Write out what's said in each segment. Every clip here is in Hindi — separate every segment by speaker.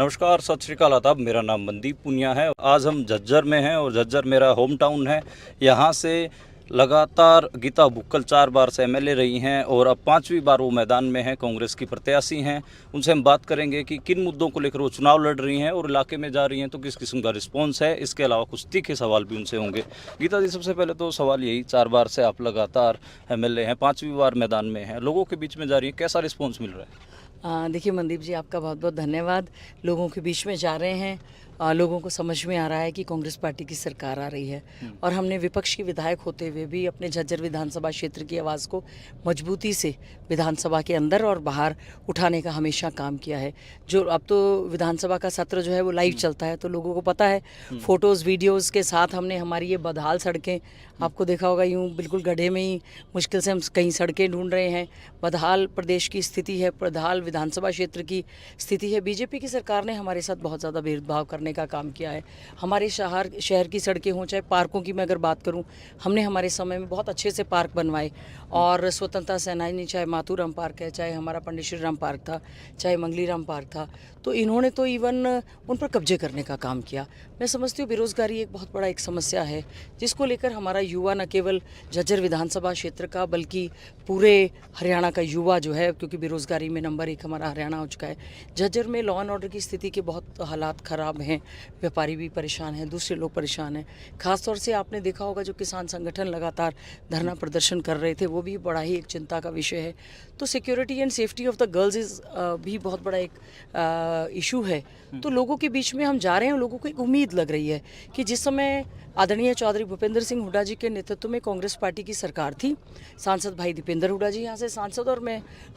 Speaker 1: नमस्कार, सत श्रीकाल आदाब। मेरा नाम मनदीप पुनिया है। आज हम झज्जर में हैं और झज्जर मेरा होम टाउन है। यहाँ से लगातार गीता बुक्कल 4 बार से एमएलए रही हैं और अब 5वीं बार वो मैदान में हैं, कांग्रेस की प्रत्याशी हैं। उनसे हम बात करेंगे कि किन मुद्दों को लेकर वो चुनाव लड़ रही हैं और इलाके में जा रही हैं तो किस किस्म का रिस्पॉन्स है। इसके अलावा कुछ तीखे सवाल भी उनसे होंगे। गीता जी, सबसे पहले तो सवाल यही, 4 बार से आप लगातार एमएलए हैं, 5वीं बार मैदान में हैं, लोगों के बीच में जा रही हैं, कैसा रिस्पॉन्स मिल रहा है?
Speaker 2: देखिए मनदीप जी, आपका बहुत बहुत धन्यवाद। लोगों के बीच में जा रहे हैं, लोगों को समझ में आ रहा है कि कांग्रेस पार्टी की सरकार आ रही है और हमने विपक्ष की विधायक होते हुए भी अपने झज्जर विधानसभा क्षेत्र की आवाज़ को मजबूती से विधानसभा के अंदर और बाहर उठाने का हमेशा काम किया है। जो अब तो विधानसभा का सत्र जो है वो लाइव चलता है, तो लोगों को पता है, फ़ोटोज़ वीडियोज़ के साथ हमने हमारी ये बदहाल सड़कें, आपको देखा होगा यूँ बिल्कुल गड्ढे में ही मुश्किल से हम कहीं सड़कें ढूंढ रहे हैं। बदहाल प्रदेश की स्थिति है, बदहाल विधानसभा क्षेत्र की स्थिति है। बीजेपी की सरकार ने हमारे साथ बहुत ज़्यादा भेदभाव करने का काम किया है। हमारे शहर की सड़कें हों, चाहे पार्कों की मैं अगर बात करूं, हमने हमारे समय में बहुत अच्छे से पार्क बनवाए और स्वतंत्रता सेनानी, चाहे माथुराम पार्क है, चाहे हमारा पंडित श्री राम पार्क था, चाहे मंगलीराम पार्क था, तो इन्होंने तो इवन उन पर कब्जे करने का काम किया। मैं समझती हूँ बेरोज़गारी एक बहुत बड़ा एक समस्या है जिसको लेकर हमारा युवा न केवल झज्जर विधानसभा क्षेत्र का बल्कि पूरे हरियाणा का युवा जो है, क्योंकि बेरोज़गारी में नंबर 1 हमारा हरियाणा हो चुका है। झज्जर में लॉ एंड ऑर्डर की स्थिति के बहुत हालात ख़राब हैं, व्यापारी भी परेशान हैं, दूसरे लोग परेशान हैं। ख़ासतौर से आपने देखा होगा जो किसान संगठन लगातार धरना प्रदर्शन कर रहे थे, वो भी बड़ा ही एक चिंता का विषय है। तो security and safety of the girls is भी बहुत बड़ा एक इशू है। तो लोगों के बीच में हम जा रहे हैं, लोगों को एक उम्मीद लग रही है कि जिस समय आदरणीय चौधरी भूपेंद्र सिंह हुड्डा जी के नेतृत्व में कांग्रेस पार्टी की सरकार थी, सांसद भाई दीपेंद्र हुड्डा जी यहाँ से सांसद और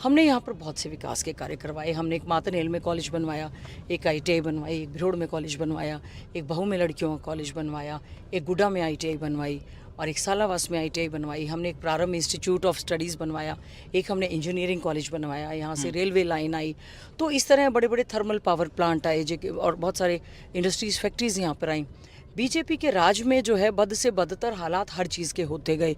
Speaker 2: हमने यहाँ पर बहुत से विकास के कार्य करवाए। हमने एक मातनहेल में कॉलेज बनवाया, एक ITI बनवाई, एक भिरोड़ में कॉलेज बनवाया, एक बहू में लड़कियों का कॉलेज बनवाया, एक गुड्डा में ITI बनवाई और एक सालावास में ITI बनवाई। हमने एक प्रारंभ इंस्टीट्यूट ऑफ स्टडीज़ बनवाया, एक हमने इंजीनियरिंग कॉलेज बनवाया, यहाँ से रेलवे लाइन आई। तो इस तरह बड़े बड़े थर्मल पावर प्लांट आए और बहुत सारे इंडस्ट्रीज़ फैक्ट्रीज़ यहाँ पर आई। बीजेपी के राज में जो है बद से बदतर हालात हर चीज़ के होते गए।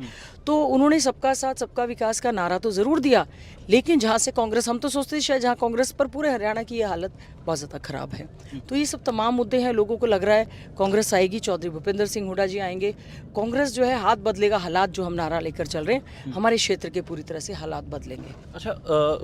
Speaker 2: तो उन्होंने सबका साथ सबका विकास का नारा तो ज़रूर दिया, लेकिन जहाँ से कांग्रेस, हम तो सोचते शायद जहाँ कांग्रेस पर पूरे हरियाणा की ये हालत बहुत ज़्यादा ख़राब है। तो ये सब तमाम मुद्दे हैं। लोगों को लग रहा है कांग्रेस आएगी, चौधरी भूपेंद्र सिंह हुड्डा जी आएंगे, कांग्रेस जो है हाथ बदलेगा। हालात जो हम नारा लेकर चल रहे हैं, हमारे क्षेत्र के पूरी तरह से हालात बदलेंगे।
Speaker 1: अच्छा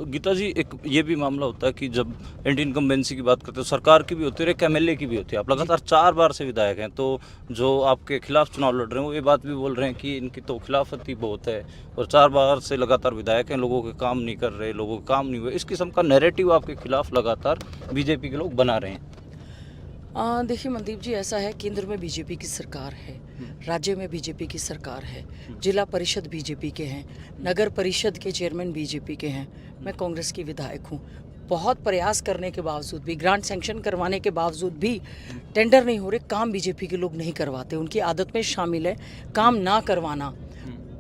Speaker 1: गीता जी, एक ये भी मामला होता है कि जब एंटी इनकम्बेंसी की बात करते हो, सरकार की भी होती है, एक एमएलए की भी होती है। आप लगातार 4 बार से विधायक हैं, तो जो आपके खिलाफ चुनाव लड़ रहे हैं वो ये बात भी बोल रहे हैं कि इनकी तो खिलाफती बहुत है और 4 बार से लगातार विधायक हैं, लोगों के काम नहीं कर रहे, लोगों के काम नहीं हुए। इस किस्म का नैरेटिव आपके खिलाफ लगातार बीजेपी के लोग बना रहे हैं।
Speaker 2: देखिए मनदीप जी, ऐसा है, केंद्र में बीजेपी की सरकार है, राज्य में बीजेपी की सरकार है, जिला परिषद बीजेपी के हैं, नगर परिषद के चेयरमैन बीजेपी के हैं, मैं कांग्रेस की विधायक हूँ। बहुत प्रयास करने के बावजूद भी, ग्रांट सैंक्शन करवाने के बावजूद भी टेंडर नहीं हो रहे, काम बीजेपी के लोग नहीं करवाते। उनकी आदत में शामिल है काम ना करवाना।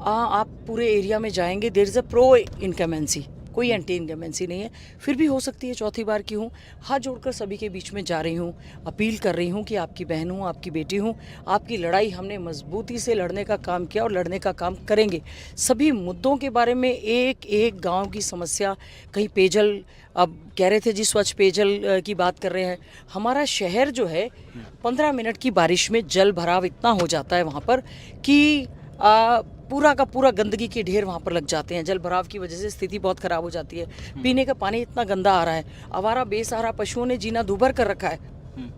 Speaker 2: आप पूरे एरिया में जाएंगे, there is a pro incumbency, कोई एंटी इनकमेंसी नहीं है। फिर भी हो सकती है, चौथी बार की हूँ, हाथ जोड़कर सभी के बीच में जा रही हूँ, अपील कर रही हूँ कि आपकी बहन हूँ, आपकी बेटी हूँ, आपकी लड़ाई हमने मजबूती से लड़ने का काम किया और लड़ने का काम करेंगे। सभी मुद्दों के बारे में, एक एक गांव की समस्या, कहीं पेयजल, अब कह रहे थे जी स्वच्छ पेयजल की बात कर रहे हैं। हमारा शहर जो है 15 मिनट की बारिश में जल भराव इतना हो जाता है वहाँ पर कि पूरा का पूरा गंदगी के ढेर वहाँ पर लग जाते हैं। जल भराव की वजह से स्थिति बहुत ख़राब हो जाती है। पीने का पानी इतना गंदा आ रहा है, आवारा बेसहारा पशुओं ने जीना दूभर कर रखा है।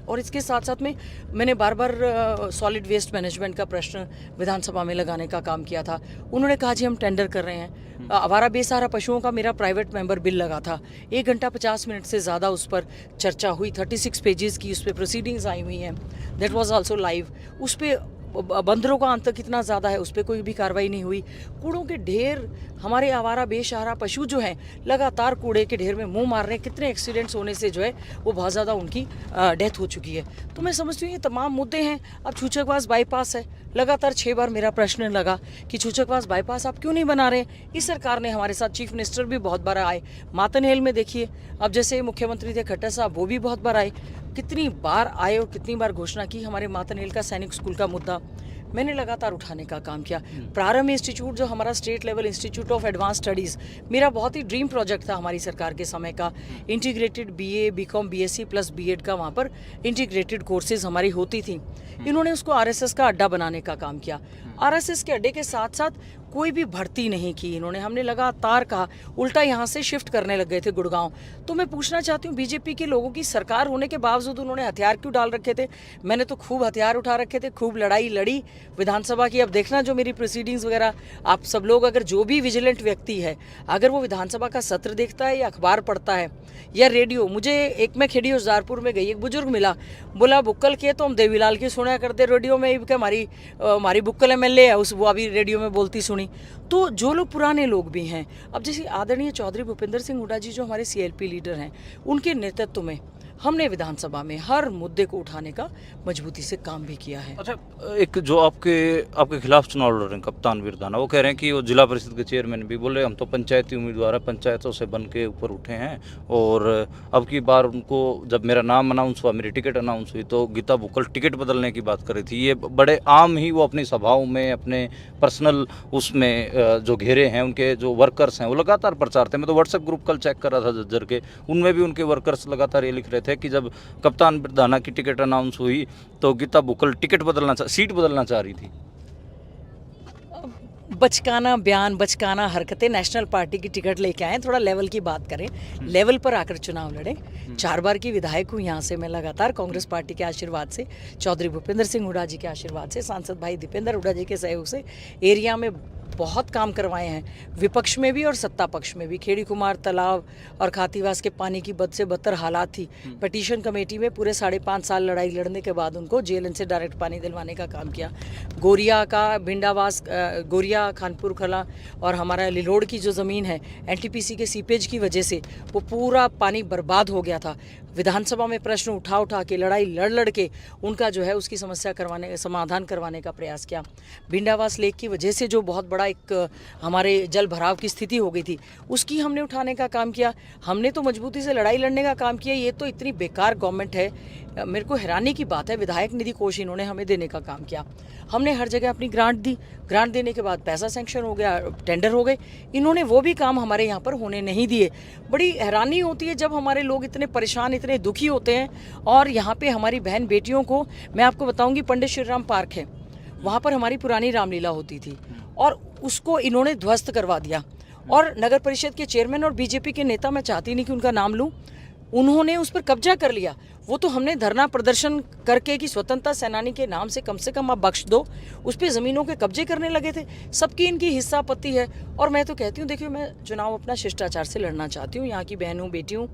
Speaker 2: और इसके साथ साथ में मैंने बार बार सॉलिड वेस्ट मैनेजमेंट का प्रश्न विधानसभा में लगाने का काम किया था। उन्होंने कहा जी हम टेंडर कर रहे हैं। आवारा बेसहारा पशुओं का मेरा प्राइवेट मेंबर बिल लगा था, 1 घंटा 50 मिनट से ज़्यादा उस पर चर्चा हुई, 36 पेजेस की उस पर प्रोसीडिंग्स आई हुई हैं। That was also live. उस पर बंदरों का अंतर कितना ज़्यादा है, उस पर कोई भी कार्रवाई नहीं हुई। कूड़ों के ढेर, हमारे आवारा बेसहारा पशु जो हैं लगातार कूड़े के ढेर में मुंह मार रहे हैं। कितने एक्सीडेंट्स होने से जो है वो बहुत ज़्यादा उनकी डेथ हो चुकी है। तो मैं समझती हूँ ये तमाम मुद्दे हैं। अब छूछकवास बाईपास है, लगातार 6 बार मेरा प्रश्न लगा कि छूछकवास बाईपास आप क्यों नहीं बना रहे। इस सरकार ने हमारे साथ, चीफ मिनिस्टर भी बहुत बार आए, मातनहेल में देखिए, अब जैसे मुख्यमंत्री थे खट्टर साहब, वो भी बहुत बार आए। कितनी बार आए और कितनी बार घोषणा की। हमारे मातनहेल का सैनिक स्कूल का मुद्दा, मैंने लगातार उठाने का काम किया। प्रारंभ इंस्टीट्यूट जो हमारा state level institute of advance studies, मेरा बहुत ही ड्रीम प्रोजेक्ट था हमारी सरकार के समय का। Integrated BA, BCom, BSc plus BEd का वहाँ पर इंटीग्रेटेड कोर्सेज हमारी होती थी। इन्होंने उसको आरएसएस का अड्डा बनाने का काम किया। आरएसएस के अड्डे के साथ साथ कोई भी भर्ती नहीं की इन्होंने। हमने लगातार कहा, उल्टा यहाँ से शिफ्ट करने लग गए थे गुड़गांव। तो मैं पूछना चाहती हूँ, बीजेपी के लोगों की सरकार होने के बावजूद उन्होंने हथियार क्यों डाल रखे थे? मैंने तो खूब हथियार उठा रखे थे, खूब लड़ाई लड़ी विधानसभा की। अब देखना जो मेरी प्रोसीडिंग्स वगैरह, आप सब लोग अगर जो भी विजिलेंट व्यक्ति है, अगर वो विधानसभा का सत्र देखता है या अखबार पढ़ता है या रेडियो, मुझे एक मैं खेड़ी उजदारपुर में गई, एक बुजुर्ग मिला, बोला बुक्कल के तो हम देवीलाल की सुना करते रेडियो में, क्या हमारी बुक्कल एमएलए है, उस वो अभी रेडियो में बोलती सुनी। तो जो लोग पुराने लोग भी हैं, अब जैसे आदरणीय चौधरी भूपेंद्र सिंह हुड्डा जी जो हमारे सीएलपी लीडर हैं, उनके नेतृत्व में हमने विधानसभा में हर मुद्दे को उठाने का मजबूती से काम भी किया है।
Speaker 1: अच्छा, एक जो आपके खिलाफ चुनाव लड़ रहे हैं कप्तान वीरदाना, वो कह रहे हैं कि वो जिला परिषद के चेयरमैन भी बोले हम तो पंचायती उम्मीदवार है, पंचायतों से बन के ऊपर उठे हैं, और अब की बार उनको जब मेरा नाम अनाउंस हुआ, मेरी टिकट अनाउंस हुई, तो गीता बुक्कल टिकट बदलने की बात कर रही थी। ये बड़े आम ही वो अपनी सभाओं में, अपने पर्सनल उसमें जो घेरे हैं, उनके जो वर्कर्स हैं, वो लगातार प्रचार थे। मैं तो व्हाट्सएप ग्रुप कल चेक कर रहा था झज्जर के, उनमें भी उनके वर्कर्स लगातार ये लिख रहे थे कि जब कप्तान वीरदाना की टिकट अनाउंस हुई तो गीता बुक्कल सीट बदलना चाह रही थी।
Speaker 2: बचकाना बयान, बचकाना हरकतें, नेशनल पार्टी की टिकट लेके आए, थोड़ा लेवल की बात करें, लेवल पर आकर चुनाव लड़ें। 4 बार की विधायक हूँ यहाँ से मैं, लगातार कांग्रेस पार्टी के आशीर्वाद से, चौधरी भूपेंद्र सिंह हुड्डा जी के आशीर्वाद से, सांसद भाई दीपेंद्र हुड्डा जी के सहयोग से एरिया में बहुत काम करवाए हैं, विपक्ष में भी और सत्ता पक्ष में भी। खेड़ी कुमार तालाब और खातीवास के पानी की बद से बदतर हालात थी। पिटीशन कमेटी में पूरे 5.5 साल लड़ाई लड़ने के बाद उनको जेएलएन से डायरेक्ट पानी दिलवाने का काम किया। गोरिया का भिंडावास, गोरिया, खानपुर खला और हमारा लिलोड़ की जो ज़मीन है, एनटीपीसी के सीपेज की वजह से वो पूरा पानी बर्बाद हो गया था। विधानसभा में प्रश्न उठा के, लड़ाई लड़ के उनका जो है उसकी समाधान करवाने का प्रयास किया। भिंडावास लेक की वजह से जो बहुत बड़ा एक हमारे जल भराव की स्थिति हो गई थी, उसकी हमने उठाने का काम किया। हमने तो मजबूती से लड़ाई लड़ने का काम किया। ये तो इतनी बेकार गवर्नमेंट है, मेरे को हैरानी की बात है, विधायक निधि कोष इन्होंने हमें देने का काम किया। हमने हर जगह अपनी ग्रांट दी, ग्रांट देने के बाद पैसा सैंक्शन हो गया, टेंडर हो गए, इन्होंने वो भी काम हमारे यहाँ पर होने नहीं दिए। बड़ी हैरानी होती है जब हमारे लोग इतने परेशान, इतने दुखी होते हैं। और यहाँ पे हमारी बहन बेटियों को मैं आपको बताऊँगी, पंडित श्री राम पार्क है, वहाँ पर हमारी पुरानी रामलीला होती थी और उसको इन्होंने ध्वस्त करवा दिया। और नगर परिषद के चेयरमैन और बीजेपी के नेता, मैं चाहती नहीं कि उनका नाम लूँ, उन्होंने उस पर कब्जा कर लिया। वो तो हमने धरना प्रदर्शन करके कि स्वतंत्रता सेनानी के नाम से कम आप बख्श दो, उस पर ज़मीनों के कब्जे करने लगे थे। सबकी इनकी हिस्सापत्ति है। और मैं तो कहती हूँ, देखिए मैं चुनाव अपना शिष्टाचार से लड़ना चाहती हूँ, यहाँ की बहन हूँ, बेटी हूँ,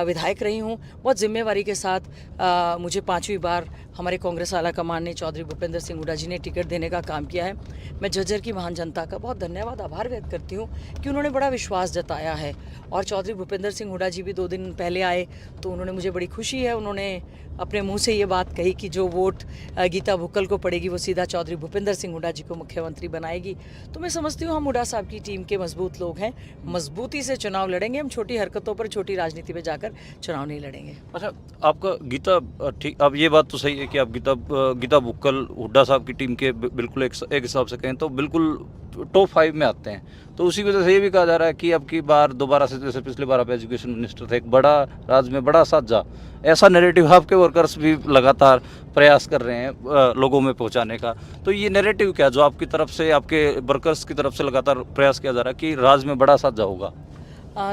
Speaker 2: विधायक रही हूँ, बहुत जिम्मेवारी के साथ। मुझे 5वीं बार हमारे कांग्रेस आला कमान ने, चौधरी भूपेंद्र सिंह हुड्डा जी ने टिकट देने का काम किया है। मैं झज्जर की महान जनता का बहुत धन्यवाद, आभार व्यक्त करती हूँ कि उन्होंने बड़ा विश्वास जताया है। और चौधरी भूपेंद्र सिंह हुड्डा जी भी 2 दिन पहले आए तो उन्होंने, मुझे बड़ी खुशी है, उन्होंने अपने मुंह से ये बात कही कि जो वोट गीता बुक्कल को पड़ेगी वो सीधा चौधरी भूपेंद्र सिंह हुड्डा जी को मुख्यमंत्री बनाएगी। तो मैं समझती हूँ हम हुड्डा साहब की टीम के मजबूत लोग हैं, मजबूती से चुनाव लड़ेंगे। हम छोटी हरकतों पर, छोटी राजनीति में जाकर चुनाव नहीं लड़ेंगे।
Speaker 1: अच्छा, आपका गीता, ठीक, अब ये बात तो सही है कि आप गीता बुक्कल हुड्डा साहब की टीम के बिल्कुल एक हिसाब से कहें तो बिल्कुल टॉप 5 में आते हैं। तो उसी वजह से ये भी कहा जा रहा है कि अब की बार दोबारा से, जैसे पिछली बार आप एजुकेशन मिनिस्टर थे, एक बड़ा राज्य में बड़ा साझा, ऐसा नैरेटिव आपके वर्कर्स भी लगातार प्रयास कर रहे हैं लोगों में पहुंचाने का। तो ये नैरेटिव क्या, जो आपकी तरफ से, आपके वर्कर्स की तरफ से लगातार प्रयास किया जा रहा है कि राज्य में बड़ा साझा होगा?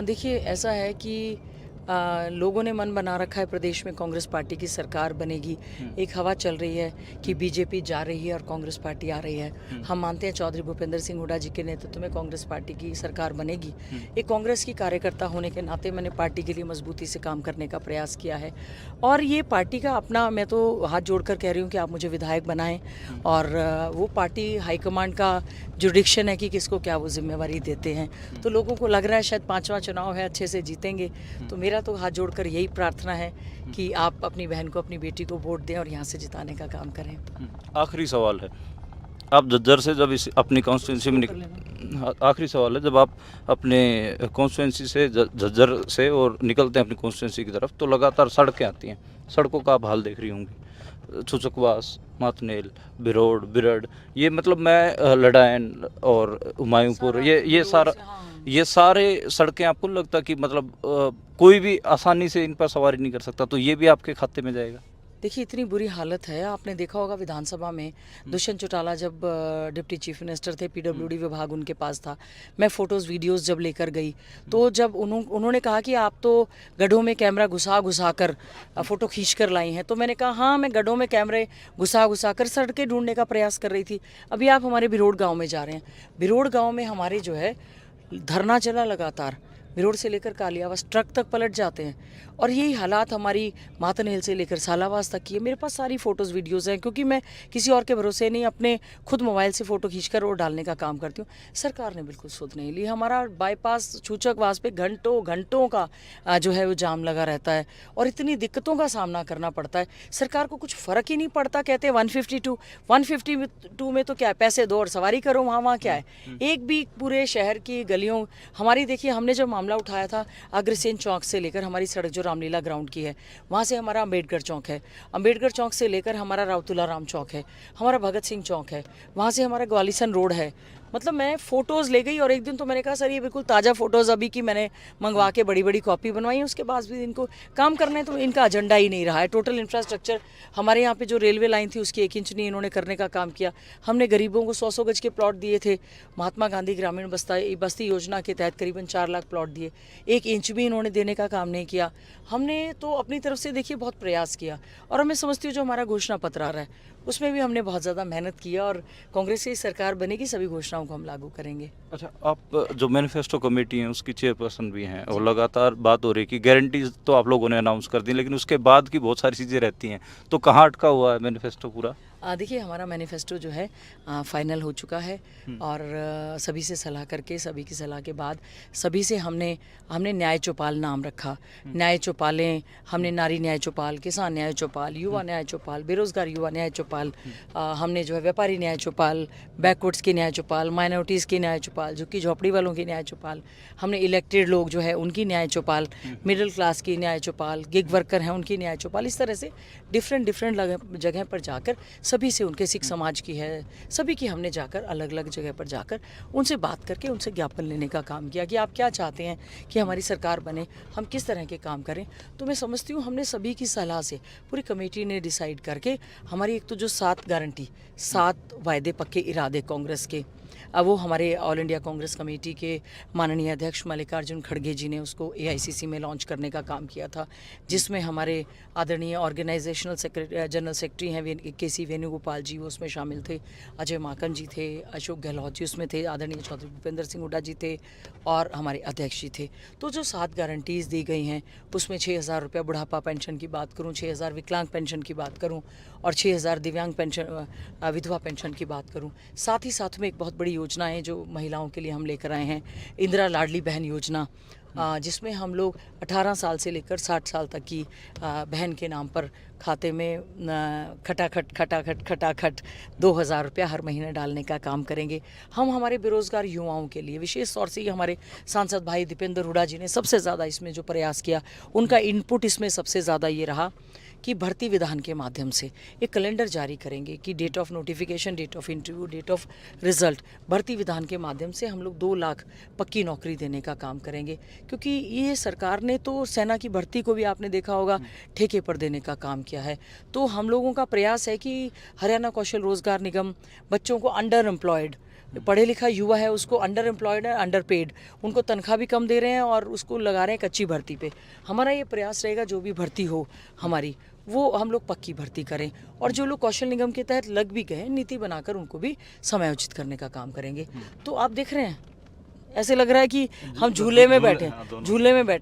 Speaker 2: देखिए, ऐसा है कि लोगों ने मन बना रखा है प्रदेश में कांग्रेस पार्टी की सरकार बनेगी। एक हवा चल रही है कि बीजेपी जा रही है और कांग्रेस पार्टी आ रही है। हम मानते हैं चौधरी भूपेंद्र सिंह हुड्डा जी के नेतृत्व में कांग्रेस पार्टी की सरकार बनेगी। एक कांग्रेस की कार्यकर्ता होने के नाते मैंने पार्टी के लिए मजबूती से काम करने का प्रयास किया है। और ये पार्टी का अपना, मैं तो हाथ जोड़कर कह रही हूँ कि आप मुझे विधायक बनाएं, और वो पार्टी हाईकमांड का जुडिक्शन है कि किसको क्या वो जिम्मेवारी देते हैं। तो लोगों को लग रहा है शायद 5वां चुनाव है, अच्छे से जीतेंगे। तो मेरा तो हाथ जोड़कर यही प्रार्थना है कि आप अपनी बहन को, अपनी बेटी को वोट दें और यहाँ से जिताने का काम करें।
Speaker 1: आखिरी सवाल है, आप झज्जर से जब अपनी कॉन्स्टिट्यूंसी में आखिरी सवाल है, जब आप अपने कॉन्स्टिट्यूंसी से, झज्जर से और निकलते हैं अपनी कॉन्स्टिट्यूंसी की तरफ, तो लगातार सड़कें आती हैं, सड़कों का आप हाल देख रही होंगी। चुचकवास, मातनेल, बिरोड़, बिरड़, ये मतलब मैं लडायन और हुमायूंपुर, ये सारे सड़कें आपको लगता कि मतलब कोई भी आसानी से इन पर सवारी नहीं कर सकता, तो ये भी आपके खाते में जाएगा?
Speaker 2: देखिए इतनी बुरी हालत है, आपने देखा होगा विधानसभा में दुष्यंत चौटाला जब डिप्टी चीफ मिनिस्टर थे, पीडब्ल्यूडी विभाग उनके पास था, मैं फ़ोटोज़ वीडियोस जब लेकर गई तो जब उन्होंने कहा कि आप तो गड्ढों में कैमरा घुसा कर फ़ोटो खींच कर लाई हैं, तो मैंने कहा हाँ, मैं गड्ढों में कैमरे घुसा कर सड़कें ढूंढने का प्रयास कर रही थी। अभी आप हमारे बिरोड़ गाँव में जा रहे हैं, बिरोड़ गाँव में हमारे जो है धरना चला लगातार, बिरोड़ से लेकर कालियावास ट्रक तक पलट जाते हैं, और यही हालात हमारी मातनेल से लेकर सालावास तक की है। मेरे पास सारी फ़ोटोज़ वीडियोज़ हैं, क्योंकि मैं किसी और के भरोसे नहीं अपने खुद मोबाइल से फ़ोटो खींचकर और डालने का काम करती हूँ। सरकार ने बिल्कुल सुध नहीं ली। हमारा बाईपास चूचकवास पे घंटों का जो है वो जाम लगा रहता है और इतनी दिक्कतों का सामना करना पड़ता है। सरकार को कुछ फ़र्क ही नहीं पड़ता। कहते हैं 152 में तो क्या है, पैसे दो और सवारी करो, वहाँ क्या है। एक भी पूरे शहर की गलियों हमारी, देखिए हमने जब मामला उठाया था अग्रसेन चौक से लेकर हमारी सड़क जो रामलीला ग्राउंड की है, वहाँ से हमारा अम्बेडकर चौक है, अम्बेडकर चौक से लेकर हमारा रावतुल्ला राम चौक है, हमारा भगत सिंह चौक है, वहाँ से हमारा ग्वालिसन रोड है। मतलब मैं फ़ोटोज़ ले गई और एक दिन तो मैंने कहा सर ये बिल्कुल ताज़ा फ़ोटोज़ अभी की मैंने मंगवा के बड़ी बड़ी कॉपी बनवाई, उसके बाद भी इनको काम करने तो इनका एजेंडा ही नहीं रहा है। टोटल इंफ्रास्ट्रक्चर हमारे यहाँ पे जो रेलवे लाइन थी उसकी 1 इंच नहीं इन्होंने करने का काम किया। हमने गरीबों को 100 गज के प्लॉट दिए थे, महात्मा गांधी ग्रामीण बस्ती योजना के तहत करीबन 4 लाख प्लॉट दिए, 1 इंच भी इन्होंने देने का काम नहीं किया। हमने तो अपनी तरफ से देखिए बहुत प्रयास किया, और मैं समझती हूँ जो हमारा घोषणा पत्र आ रहा है उसमें भी हमने बहुत ज़्यादा मेहनत किया, और कांग्रेस की सरकार बनेगी सभी घोषणाओं को हम लागू करेंगे।
Speaker 1: अच्छा, आप जो मैनिफेस्टो कमेटी है उसकी चेयरपर्सन भी हैं, और लगातार बात हो रही है कि गारंटीज तो आप लोगों ने अनाउंस कर दी, लेकिन उसके बाद की बहुत सारी चीज़ें रहती हैं, तो कहाँ अटका हुआ है मैनिफेस्टो पूरा?
Speaker 2: देखिए हमारा मैनिफेस्टो जो है फाइनल हो चुका है, और सभी से सलाह करके, सभी की सलाह के बाद सभी से हमने न्याय चौपाल नाम रखा। न्याय चौपालें हमने नारी न्याय चौपाल, किसान न्याय चौपाल, युवा न्याय चौपाल, बेरोजगार युवा न्याय चौपाल, हमने जो है व्यापारी न्याय चौपाल, बैकवर्ड्स की न्याय चौपाल, माइनॉरिटीज़ की न्याय चौपाल, झुग्गी झोपड़ी वालों की न्याय चौपाल, हमने इलेक्टेड लोग जो है उनकी न्याय चौपाल, मिडिल क्लास की न्याय चौपाल, गिग वर्कर हैं उनकी न्याय चौपाल, इस तरह से डिफरेंट जगह पर जाकर सभी से, उनके सिख समाज की है, सभी की हमने जाकर अलग अलग जगह पर जाकर उनसे बात करके उनसे ज्ञापन लेने का काम किया कि आप क्या चाहते हैं कि हमारी सरकार बने, हम किस तरह के काम करें। तो मैं समझती हूँ हमने सभी की सलाह से पूरी कमेटी ने डिसाइड करके हमारी एक तो जो 7 गारंटी, 7 वायदे पक्के इरादे कांग्रेस के, अब वो हमारे ऑल इंडिया कांग्रेस कमेटी के माननीय अध्यक्ष मल्लिकार्जुन खड़गे जी ने उसको AICC में लॉन्च करने का काम किया था, जिसमें हमारे आदरणीय ऑर्गेनाइजेशनल जनरल सेक्रेटरी हैं KC वेणुगोपाल जी, वो उसमें शामिल थे, अजय माकन जी थे, अशोक गहलोत जी उसमें थे, आदरणीय चौधरी भूपेंद्र सिंह हुड्डा जी थे, और हमारे अध्यक्ष जी थे। तो जो 7 गारंटीज़ दी गई हैं उसमें 6,000 रुपया बुढ़ापा पेंशन की बात करूँ, 6,000 विकलांग पेंशन की बात करूँ, और 6,000 दिव्यांग पेंशन, विधवा पेंशन की बात करूँ। साथ ही साथ में एक बहुत बड़ी योजना है जो महिलाओं के लिए हम लेकर आए हैं, इंदिरा लाडली बहन योजना, जिसमें हम लोग 18 साल से लेकर 60 साल तक की बहन के नाम पर खाते में खटाखट 2,000 रुपया हर महीने डालने का काम करेंगे। हम हमारे बेरोज़गार युवाओं के लिए विशेष तौर से हमारे सांसद भाई दीपेंद्र हुड्डा जी ने सबसे ज़्यादा इसमें जो प्रयास किया, उनका इनपुट इसमें सबसे ज़्यादा ये रहा कि भर्ती विधान के माध्यम से एक कैलेंडर जारी करेंगे कि date of notification, date of interview, date of result, भर्ती विधान के माध्यम से हम लोग 2 लाख पक्की नौकरी देने का काम करेंगे। क्योंकि ये सरकार ने तो सेना की भर्ती को भी आपने देखा होगा ठेके पर देने का काम किया है। तो हम लोगों का प्रयास है कि हरियाणा कौशल रोजगार निगम बच्चों को अंडर एम्प्लॉयड, पढ़े लिखा युवा है उसको अंडर एम्प्लॉयड है, अंडर पेड, उनको तनख्वाह भी कम दे रहे हैं और उसको लगा रहे हैं कच्ची भर्ती पे। हमारा ये प्रयास रहेगा जो भी भर्ती हो हमारी, वो हम लोग पक्की भर्ती करें, और जो लोग कौशल निगम के तहत लग भी गए नीति बनाकर उनको भी समायोजित करने का काम करेंगे। तो आप देख रहे हैं ऐसे लग रहा है कि हम झूले में बैठे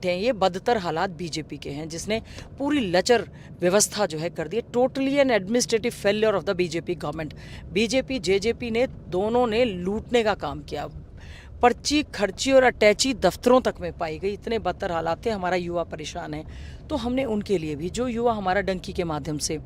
Speaker 2: हैं। ये बदतर हालात बीजेपी के हैं, जिसने पूरी लचर व्यवस्था जो है कर दी है। Totally N administrative failure of the BJP government. BJP JJP ने दोनों ने लूटने का काम किया, पर्ची खर्ची और अटैची दफ्तरों तक में पाई गई, इतने बदतर हालात थे, हमारा युवा परेशान है। तो हमने उनके लिए भी, जो युवा हमारा डंकी के माध्यम से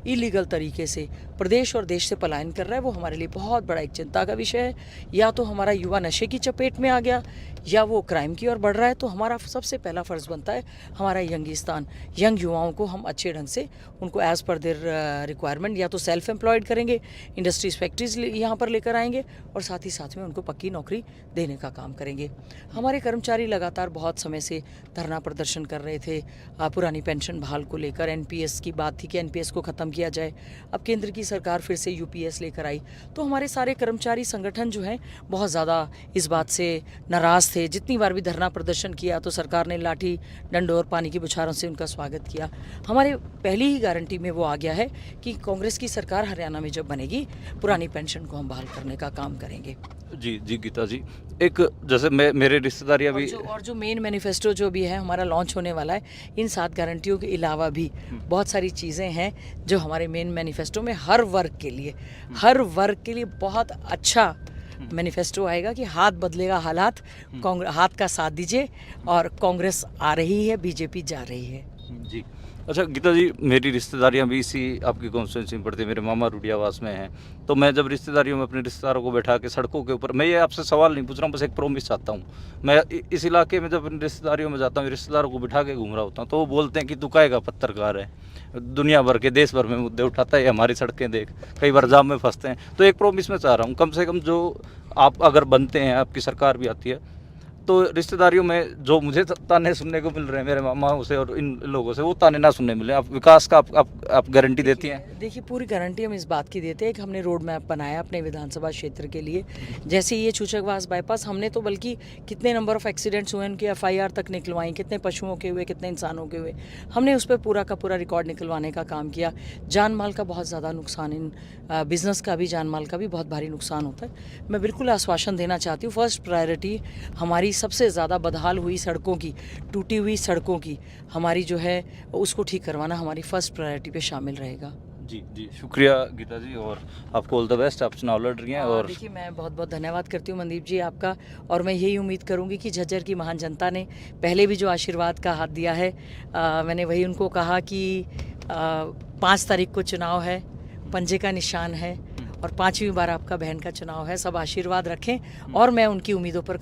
Speaker 2: इलीगल तरीके से प्रदेश और देश से पलायन कर रहा है, वो हमारे लिए बहुत बड़ा एक चिंता का विषय है। या तो हमारा युवा नशे की चपेट में आ गया या वो क्राइम की ओर बढ़ रहा है। तो हमारा सबसे पहला फ़र्ज़ बनता है हमारा यंगिस्तान, यंग युवाओं को हम अच्छे ढंग से उनको एज़ पर देयर रिक्वायरमेंट या तो सेल्फ एम्प्लॉयड करेंगे, इंडस्ट्रीज़ फैक्ट्रीज़ यहाँ पर लेकर आएंगे और साथ ही साथ में उनको पक्की नौकरी देने का काम करेंगे। हमारे कर्मचारी लगातार बहुत समय से धरना प्रदर्शन कर रहे थे पुरानी पेंशन बहाल को लेकर। एनपीएस की बात थी कि एनपीएस को ख़त्म किया जाए। अब केंद्र की सरकार फिर से यूपीएस लेकर आई, तो हमारे सारे कर्मचारी संगठन जो हैं बहुत ज़्यादा इस बात से नाराज़ थे। जितनी बार भी धरना प्रदर्शन किया तो सरकार ने लाठी डंडों और पानी की बौछारों से उनका स्वागत किया। हमारे पहली ही गारंटी में वो आ गया है कि कांग्रेस की सरकार हरियाणा में जब बनेगी, पुरानी पेंशन को हम बहाल करने का काम करेंगे।
Speaker 1: जी जी गीता जी, एक जैसे मेरे रिश्तेदारी अभी
Speaker 2: और जो मेन मैनिफेस्टो जो भी है हमारा लॉन्च होने वाला है, इन 7 गारंटियों के अलावा भी बहुत सारी चीज़ें हैं जो हमारे मेन मैनिफेस्टो में हर वर्ग के लिए बहुत अच्छा मैनिफेस्टो आएगा कि हाथ बदलेगा हालात, हाथ का साथ दीजिए और कांग्रेस आ रही है, बीजेपी जा रही है।
Speaker 1: जी। अच्छा गीता जी, मेरी रिश्तेदारियां भी इसी आपकी कॉन्स्टिट्यूंसी में पड़ती है। मेरे मामा रुडियावास में हैं, तो मैं जब रिश्तेदारियों में अपने रिश्तेदारों को बैठा के सड़कों के ऊपर, मैं ये आपसे सवाल नहीं पूछ रहा हूँ, बस एक प्रॉमिस चाहता हूँ। मैं इस इलाके में जब अपने रिश्तेदारियों में जाता हूँ, रिश्तेदारों को बिठा के घूम रहा होता हूँ, तो वो बोलते हैं कि तू काहे का पत्रकार है, दुनिया भर के देश भर में मुद्दे उठाता है, हमारी सड़कें देख, कई बार जाम में फंसते हैं। तो एक प्रॉमिस मैं चाह रहा हूँ, कम से कम जो आप अगर बनते हैं, आपकी सरकार भी आती है, तो रिश्तेदारियों में जो मुझे ताने सुनने को मिल रहे हैं मेरे मामाओं से और इन लोगों से, वो ताने ना सुनने मिले। आप विकास का आप गारंटी देती हैं?
Speaker 2: देखिए, पूरी गारंटी हम इस बात की देते हैं कि हमने रोड मैप बनाया अपने विधानसभा क्षेत्र के लिए। जैसे ये चूचकवास बाईपास, हमने तो बल्कि कितने नंबर ऑफ एक्सीडेंट्स हुए उनकी एफआईआर तक निकलवाई, कितने पशुओं के हुए, कितने इंसानों के हुए, हमने उस पर पूरा का पूरा रिकॉर्ड निकलवाने का काम किया। जान माल का बहुत ज़्यादा नुकसान, इन बिज़नेस का भी, जान माल का भी बहुत भारी नुकसान होता है। मैं बिल्कुल आश्वासन देना चाहती हूँ, फर्स्ट प्रायोरिटी हमारी सबसे ज़्यादा बदहाल हुई सड़कों की, टूटी हुई सड़कों की हमारी जो है उसको ठीक करवाना हमारी फर्स्ट प्रायोरिटी पे शामिल रहेगा।
Speaker 1: जी जी, शुक्रिया गीता जी, और आपको ऑल द बेस्ट। आप चुनाव लड़ रही हैं। और
Speaker 2: देखिए, मैं बहुत बहुत धन्यवाद करती हूँ मनदीप जी आपका, और मैं यही उम्मीद करूँगी कि झज्जर की महान जनता ने पहले भी जो आशीर्वाद का हाथ दिया है, मैंने वही उनको कहा कि 5 तारीख को चुनाव है, पंजे का निशान है और 5वीं बार आपका बहन का चुनाव है। सब आशीर्वाद रखें और मैं उनकी उम्मीदों पर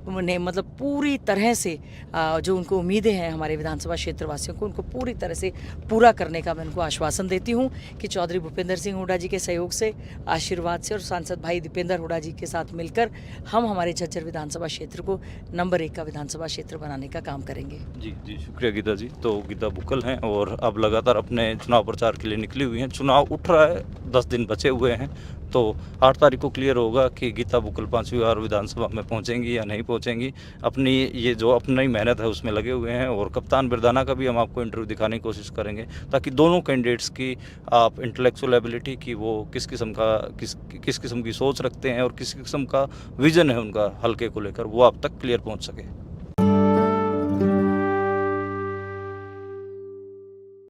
Speaker 2: मतलब पूरी तरह से जो उनको उम्मीदें हैं हमारे विधानसभा क्षेत्र वासियों को, उनको पूरी तरह से पूरा करने का मैं उनको आश्वासन देती हूं कि चौधरी भूपेंद्र सिंह हुड्डा जी के सहयोग से, आशीर्वाद से और सांसद भाई दीपेंद्र हुड्डा जी के साथ मिलकर हम हमारे झज्जर विधानसभा क्षेत्र को नंबर 1 का विधानसभा क्षेत्र बनाने का काम करेंगे।
Speaker 1: जी जी, शुक्रिया गीता जी। तो गीता बुक्कल हैं और अब लगातार अपने चुनाव प्रचार के लिए निकली हुई हैं। चुनाव उठ रहा है, 10 दिन बचे हुए हैं, तो 8 तारीख को क्लियर होगा कि गीता बुक्कल 5वीं बार विधानसभा में पहुंचेंगी या नहीं पहुंचेंगी। अपनी ये जो अपनी मेहनत है उसमें लगे हुए हैं, और कप्तान बिरदाना का भी हम आपको इंटरव्यू दिखाने की कोशिश करेंगे, ताकि दोनों कैंडिडेट्स की आप इंटेलेक्चुअल एबिलिटी की, वो किस किस्म की सोच रखते हैं और किस किस्म का विजन है उनका हल्के को लेकर, वो आप तक क्लियर पहुँच सके।